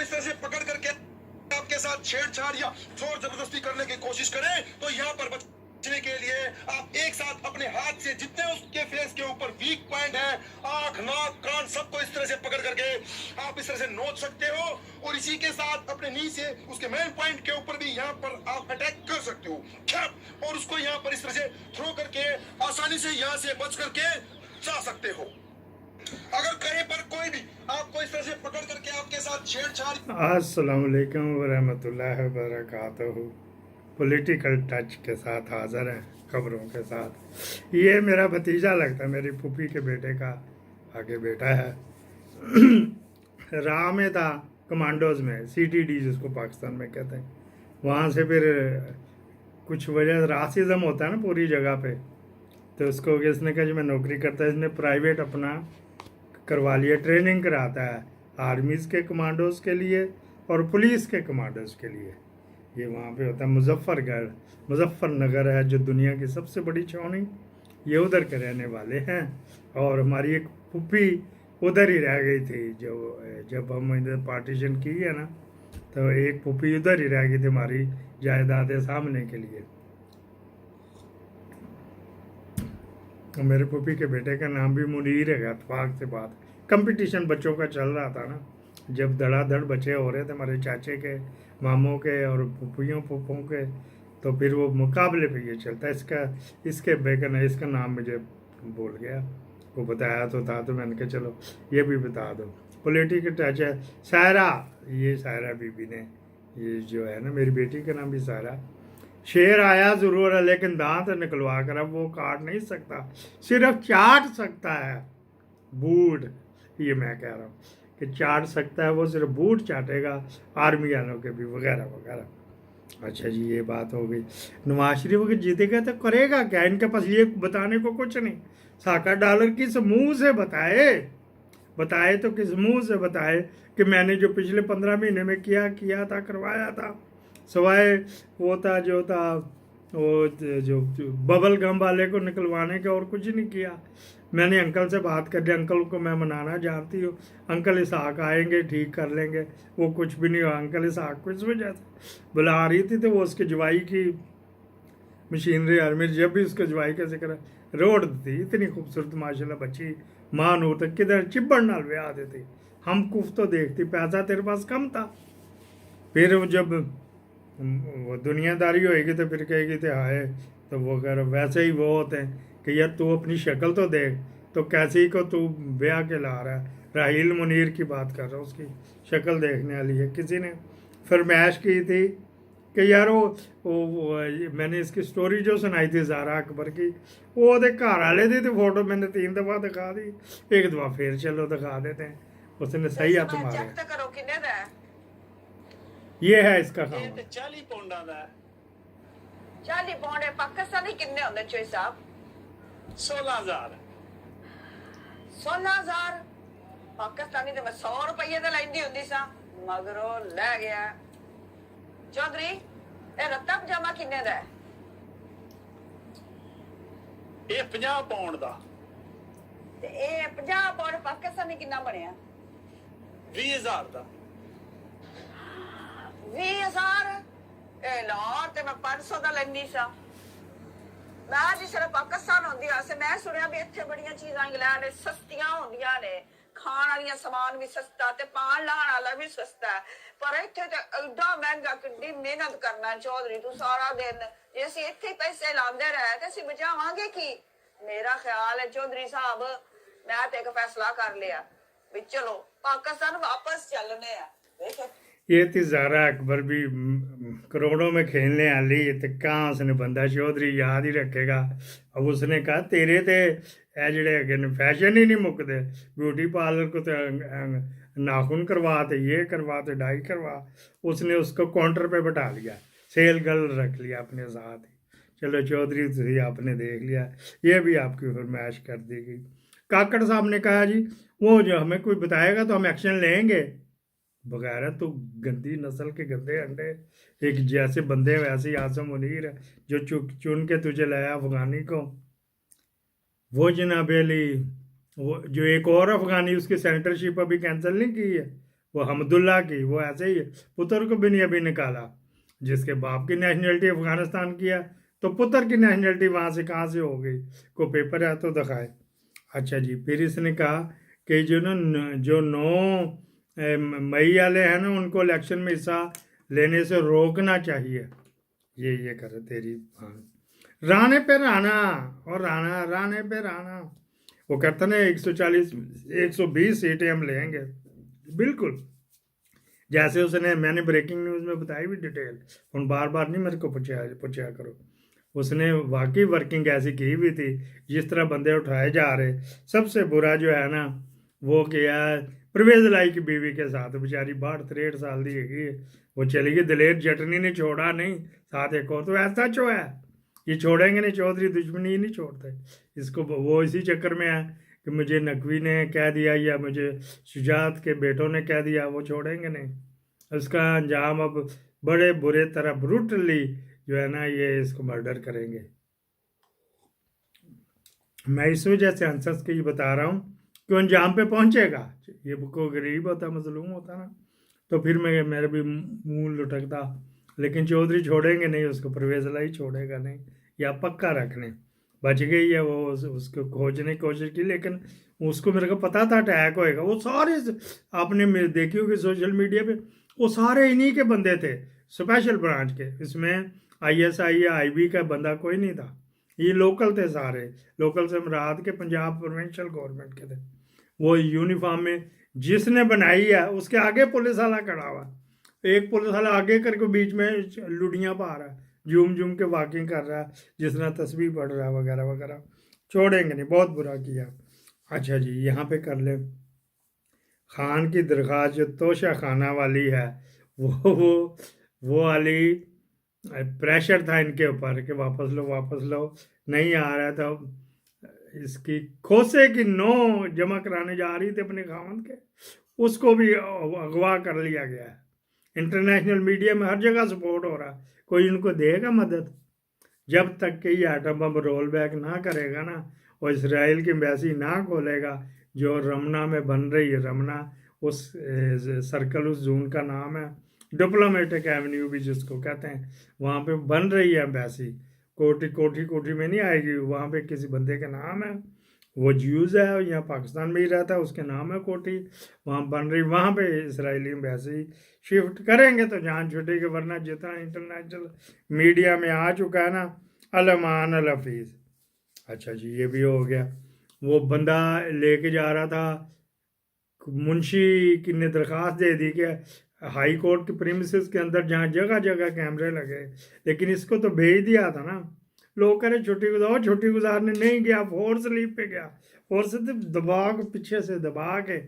इस तरह से पकड़ करके आपके साथ छेड़छाड़ या जोर जबरदस्ती करने की कोशिश करें तो यहाँ पर बचने के लिए आप एक साथ अपने हाथ से जितने उसके फेस के ऊपर वीक पॉइंट है, आंख, नाक, कान, सबको इस तरह से पकड़ करके आप इस तरह से नोच सकते हो और इसी के साथ अपने नी से उसके मेन पॉइंट के ऊपर भी यहाँ पर आप अटैक कर सकते हो और उसको यहाँ पर इस तरह से थ्रो करके आसानी से यहाँ से बच करके जा सकते हो। अगर कहीं पर कोई भी आपको इस तरह से पकड़ करके आपके साथ छेड़छाड़। अस्सलाम वालेकुम वरहमतुल्लाहि वबरकातुहू। पॉलिटिकल टच के साथ हाज़िर हैं खबरों के साथ। ये मेरा भतीजा लगता है, मेरी फूफी के बेटे का आगे बेटा है। राह में था कमांडोज में, CTD जिसको पाकिस्तान में कहते हैं। वहाँ से फिर कुछ वजह रासिज्म होता है ना पूरी जगह पे, तो उसको इसने कहा जी मैं नौकरी करता है। इसने प्राइवेट अपना करवा लिया, ट्रेनिंग कराता है आर्मीज़ के कमांडोज़ के लिए और पुलिस के कमांडोज़ के लिए। ये वहाँ पे होता है मुजफ्फरनगर है जो दुनिया की सबसे बड़ी छावनी, ये उधर के रहने वाले हैं। और हमारी एक फूफी उधर ही रह गई थी, जो जब हम इधर पार्टीशन की है ना, तो एक फूफी उधर ही रह गई थी हमारी जायदादें सामने के लिए। मेरे पुपी के बेटे का नाम भी मुनीर है। इत्तेफाक से बात, कंपटीशन बच्चों का चल रहा था ना, जब धड़ाधड़ बच्चे हो रहे थे हमारे चाचे के, मामों के और फूफियों फूफों के, तो फिर वो मुकाबले पे ये चलता है। इसके बेकन है, इसका नाम मुझे भूल गया, वो बताया तो था, तो मैंने कहा चलो ये भी बता दो। पॉलिटिकल टच है। सायरा, ये सायरा बीबी ने, ये जो है ना मेरी बेटी का नाम भी सायरा। शेर आया ज़रूर है लेकिन दांत निकलवा कर अब वो काट नहीं सकता, सिर्फ चाट सकता है बूट। ये मैं कह रहा हूँ कि चाट सकता है वो, सिर्फ बूट चाटेगा आर्मी वालों के भी, वगैरह वगैरह। अच्छा जी, ये बात हो गई। नवाज शरीफ अगर जीतेगा तो करेगा क्या? इनके पास ये बताने को कुछ नहीं। साका डॉलर किस मुंह से बताए तो किस मुंह से बताए कि मैंने जो पिछले 15 महीने में किया था, करवाया था, सवाए वो था जो था वो जो बबल गम वाले को निकलवाने का, और कुछ नहीं किया। मैंने अंकल से बात कर ली, अंकल को मैं मनाना जानती हूँ, अंकल इसहाक आएंगे ठीक कर लेंगे। वो कुछ भी नहीं हुआ। अंकल इसहाक को इस वजह से बुला रही थी तो वो उसके जवाई की मशीनरी आर्मी, जब भी उसके जवाई का जिक्र रोड थी, इतनी खूबसूरत माशाल्लाह बच्ची, मां नूर तक किधर चिब्बड़ नाल ब्याह देती, हम कुफ तो देखती, पैसा तेरे पास कम था। फिर जब वो दुनियादारी होएगी तो फिर कहेगी तो हाय, तो वो कर वैसे ही वो होते हैं कि यार तू अपनी शक्ल तो देख, तो कैसी को तू ब्याह के ला रहा है। राहील मुनीर की बात कर रहा हूँ, उसकी शक्ल देखने वाली है। किसी ने फरमाइश की थी कि यार मैंने इसकी स्टोरी जो सुनाई थी ज़ारा अकबर की, वो घर वाले दी थी फोटो, मैंने 3 दफ़ा दिखा दी, एक दफ़ा फिर चलो दिखा देते हैं। उसने सही हाथ मारे। ये है इसका काम। 40 पौंडा दा 40 पौंड पाकिस्तानी किन्ने होंदे चोई साहब? 16,000 16,000 पाकिस्तानी ते मैं 100 रुपये ते लैंदी हुंदी सा, मगरों ले गया। चौधरी ए रत्ता पजामा किन्ने दा है? ये 50 पौंड दा ते ए 50 पौंड पाकिस्तानी किन्ना बनया? 20,000 दा 20,000 ए लाहौर ते मैं 500 दा लैंदी सा। मैं जिस तरह पाकिस्तान होंदी वैसे मैं सुनिया भी इत्थे बड़ियां चीजां इंग्लैंड सस्तियां होंदियां ने, खाण वालियां सामान भी सस्ता ते पान लाण वाला भी सस्ता है, पर इत्थे ते एडा महंगा, किड्डी मेहनत करना चौधरी तू सारा दिन। जे ਅਸੀਂ ਇੱਥੇ ਹੀ ਪੈਸੇ ਲਾਉਂਦੇ ਰਹੇ ਤੇ ਅਸੀਂ ਬਚਾਵਾਂਗੇ ਕੀ? ਮੇਰਾ ਖਿਆਲ ਹੈ ਚੌਧਰੀ ਸਾਹਿਬ, ਮੈਂ ਤੇ ਇੱਕ ਫੈਸਲਾ ਕਰ ਲਿਆ ਵੀ ਚਲੋ ਪਾਕਿस्तान वापस चलने आ। देखो ये थी ज़ारा अकबर भी करोड़ों में खेलने वाली, तो कहाँ उसने बंदा चौधरी याद ही रखेगा। अब उसने कहा तेरे ते जड़े अगे फैशन ही नहीं मुकते, ब्यूटी पार्लर को तो नाखून करवा, तो ये करवा, तो डाई करवा। उसने उसको काउंटर पे बैठा लिया, सेल गर्ल रख लिया अपने साथ ही। चलो चौधरी तो आपने देख लिया, ये भी आपकी फरमाइश कर दी गई। काकड़ साहब ने कहा जी वो जो हमें कोई बताएगा तो हम एक्शन लेंगे। बगैर तो गंदी नस्ल के गंदे अंडे, एक जैसे बंदे वैसे ही आसम मुनीर है जो चुन के तुझे लाया अफगानी को। वो जनाब अली, वो जो एक और अफगानी उसकी सेनेटरशिप अभी कैंसिल नहीं की है, वो हमदुल्ला की, वो ऐसे ही पुत्र को भी नहीं अभी निकाला। जिसके बाप की नेशनलिटी अफगानिस्तान की है तो पुत्र की नेशनलिटी वहाँ से कहाँ से हो गई? को पेपर है तो दिखाए। अच्छा जी, फिर इसने कहा कि जो 9 मई वाले हैं ना, उनको इलेक्शन में हिस्सा लेने से रोकना चाहिए। ये करे तेरी हाँ, राणे पे राणा और राणे पे राणा। वो कहते ना 140 120 सीटें हम लेंगे, बिल्कुल जैसे उसने, मैंने ब्रेकिंग न्यूज़ में बताई भी डिटेल, उन बार बार नहीं मेरे को पूछा करो। उसने वाकई वर्किंग ऐसी की हुई थी, जिस तरह बंदे उठाए जा रहे। सबसे बुरा जो है ना वो किया परवेज लाई की बीवी के साथ, बेचारी 62-63 साल दी है, वो चली गई। दलेर जटनी ने छोड़ा नहीं, साथ एक और तो ऐसा जो है, ये छोड़ेंगे नहीं, चौधरी दुश्मनी नहीं छोड़ते इसको। वो इसी चक्कर में है कि मुझे नकवी ने कह दिया या मुझे शुजात के बेटों ने कह दिया, वो छोड़ेंगे नहीं। उसका अंजाम अब बड़े बुरे तरह ब्रूटली जो है ना, ये इसको मर्डर करेंगे। मैं इस वजह से अंसस के ये बता रहा हूँ कि अंजाम पे पहुंचेगा। ये को गरीब होता, मजलूम होता ना, तो फिर मेरा भी मुंह लुटकता, लेकिन चौधरी छोड़ेंगे नहीं उसको, परवेज लाई छोड़ेगा नहीं, या पक्का रखने। बच गई है वो, उसको खोजने की कोशिश की, लेकिन उसको मेरे को पता था अटैक होएगा। वो सारे आपने देखी होगी सोशल मीडिया पे, वो सारे इन्हीं के बंदे थे, स्पेशल ब्रांच के। इसमें ISI या IB का बंदा कोई नहीं था, ये लोकल थे सारे। लोकल से मुराद के पंजाब प्रोविंशियल गवर्नमेंट के थे। वो यूनिफॉर्म में जिसने बनाई है उसके आगे पुलिस वाला खड़ा हुआ, एक पुलिस वाला आगे करके बीच में लुड़ियाँ पा रहा है, झूम के वॉकिंग कर रहा है, जिस तरह तस्वीर पढ़ रहा है वगैरह वगैरह। छोड़ेंगे नहीं, बहुत बुरा किया। अच्छा जी, यहाँ पे कर ले खान की दरख्वास्त जो तोशा खाना वाली है, वो वाली प्रेशर था इनके ऊपर कि वापस लो, नहीं आ रहा था। इसकी खोसे की 9 जमा कराने जा रही थी अपने खामन के, उसको भी अगवा कर लिया गया है। इंटरनेशनल मीडिया में हर जगह सपोर्ट हो रहा, कोई इनको देगा मदद? जब तक कि ये एटम बम रोल बैक ना करेगा ना, और इसराइल की एम्बेसी ना खोलेगा, जो रमना में बन रही है, रमना उस सर्कल, उस जोन का नाम है, डिप्लोमेटिक एवेन्यू भी जिसको कहते हैं, वहाँ पे बन रही है एम्बेसी। कोठी में नहीं आएगी, वहाँ पे किसी बंदे का नाम है, वो ज्यूज़ है, यहाँ पाकिस्तान में ही रहता है, उसके नाम है कोठी, वहाँ बन रही, वहाँ पे इसराइली एम्बेसी शिफ्ट करेंगे तो जान छुटेगी। वरना जितना इंटरनेशनल मीडिया में आ चुका है ना, अलमान अल हफीज़। अच्छा जी, ये भी हो गया। वो बंदा लेके जा रहा था, मुंशी की ने दरख्वास्त दे दी कि हाई कोर्ट के प्रीमिसेस के अंदर जहाँ जगह जगह कैमरे लगे, लेकिन इसको तो भेज दिया था ना। लोग कह रहे छुट्टी गुजारने नहीं गया, फोर्स लीव पे गया, फोर्स से दबा के पीछे से दबा के,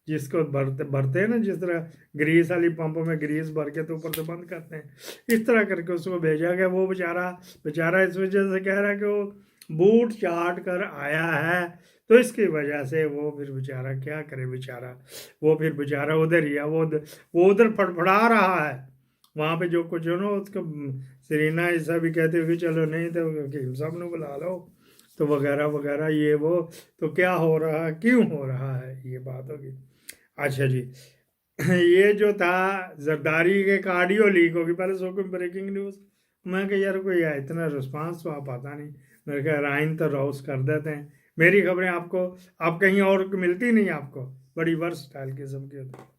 जिसको भरते हैं ना, जिस तरह ग्रीस वाली पंप में ग्रीस भर के तो ऊपर से बंद करते हैं, इस तरह करके उसको भेजा गया। वो बेचारा इस वजह से कह रहा है कि वो बूट चाट कर आया है, तो इसकी वजह से वो फिर बेचारा क्या करे, वो फिर बेचारा उधर ही है, वो उधर फड़फड़ा रहा है। वहाँ पे जो कुछ हो ना, उसको सरीना ऐसा भी कहते हुए चलो नहीं तो हकीम साहब ने बुला लो, तो वगैरह वगैरह, ये वो, तो क्या हो रहा है, क्यों हो रहा है, ये बात होगी। अच्छा जी, ये जो था जरदारी के ऑडियो लीक होगी, पहले सो कोई ब्रेकिंग न्यूज़, मैं कह यार कोई इतना रिस्पांस तो आप आता नहीं, मेरे कहा राइन तो रोस कर देते हैं, मेरी खबरें आपको, आप कहीं और मिलती नहीं, आपको बड़ी वर्सटाइल किस्म की होती।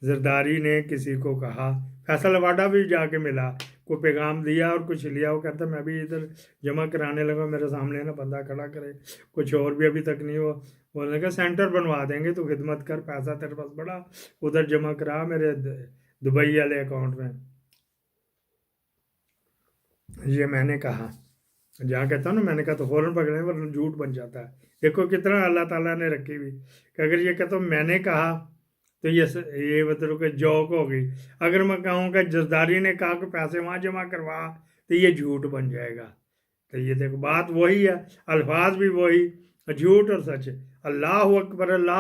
जरदारी ने किसी को कहा, फैसलाबादा भी जाके मिला, को पैगाम दिया और कुछ लिया, वो कहता मैं भी इधर जमा कराने लगा, मेरे सामने ना बंदा खड़ा करे, कुछ और भी अभी तक नहीं हो। बोलने का सेंटर बनवा देंगे, तो खिदमत कर, पैसा तेरे पास बड़ा, उधर जमा करा मेरे दुबई वाले अकाउंट में। ये मैंने कहा, जहाँ कहता हूँ ना, मैंने कहा तो फ़ौरन पकड़े, वरना झूठ बन जाता है। देखो कितना अल्लाह ताला ने रखी हुई कि अगर ये कहता हूँ मैंने कहा तो ये मतलब कि जोक हो गई। अगर मैं कहूँगा जरदारी ने कहा कि पैसे वहाँ जमा करवा, तो ये झूठ बन जाएगा। तो ये देखो बात वही है, अल्फाज भी वही, झूठ और सच। अल्लाह अकबर ला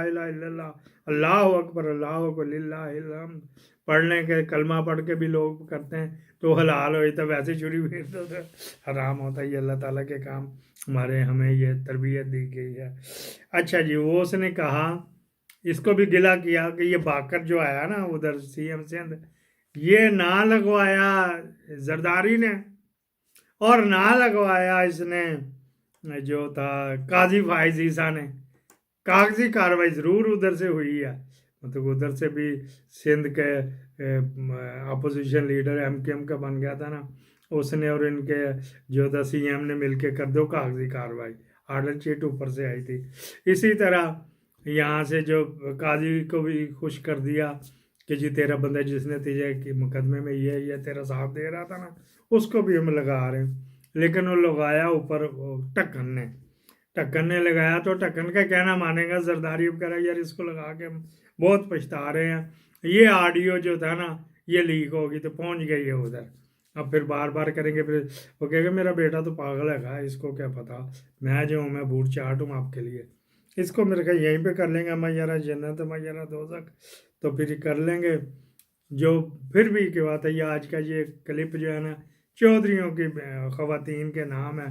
इलाहा इल्लल्लाह, अल्लाह अकबर लिल्लाहिल हम्द। पढ़ने के कलमा पढ़ के भी लोग करते हैं तो हलाल हो, तो वैसे छुरी फिर तो हराम होता है। ये अल्लाह ताला के काम, हमें ये तरबियत दी गई है। अच्छा जी, वो उसने कहा इसको भी गिला किया कि ये बाकर जो आया ना उधर सीएम सिंध, ये ना लगवाया जरदारी ने और ना लगवाया इसने जो था काजी फाइज ईसा ने। कागजी कार्रवाई ज़रूर उधर से हुई है, मतलब उधर से भी सिंध के अपोजिशन लीडर एमकेएम का बन गया था ना, उसने और इनके जो था सीएम ने मिलके कर दो कागजी कार्रवाई, आर्डर शीट ऊपर से आई थी। इसी तरह यहाँ से जो काजी को भी खुश कर दिया कि जी तेरा बंदा जिसने तुझे कि मुकदमे में ये तेरा साथ दे रहा था ना, उसको भी हम लगा रहे हैं। लेकिन वो लगाया ऊपर ढक्कन ने लगाया, तो ढक्कन का कहना मानेगा जरदारी वगैरह, यार इसको लगा के हम बहुत पछता रहे हैं। ये ऑडियो जो था ना ये लीक होगी तो पहुंच गई है उधर, अब फिर बार बार करेंगे, फिर वो कहेगा मेरा बेटा तो पागल है, इसको क्या पता, मैं जो हूँ मैं बूट चाट हूँ आपके लिए। इसको मेरे ख्याल यहीं पे कर लेंगे, मैयारा जन्नत मैयारा दोज़ख, तो फिर कर लेंगे। जो फिर भी क्या बात है, ये आज का ये क्लिप जो है ना चौधरियों की ख़वातीन के नाम है,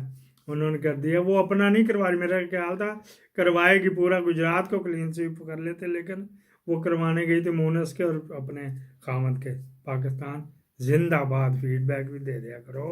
उन्होंने कर दिया। वो अपना नहीं करवा रही, मेरा ख्याल था करवाएगी, पूरा गुजरात को क्लीन स्वीप कर लेते, लेकिन वो करवाने गई थी मूनस के और अपने खामद के। पाकिस्तान जिंदाबाद, फीडबैक भी दे दिया करो।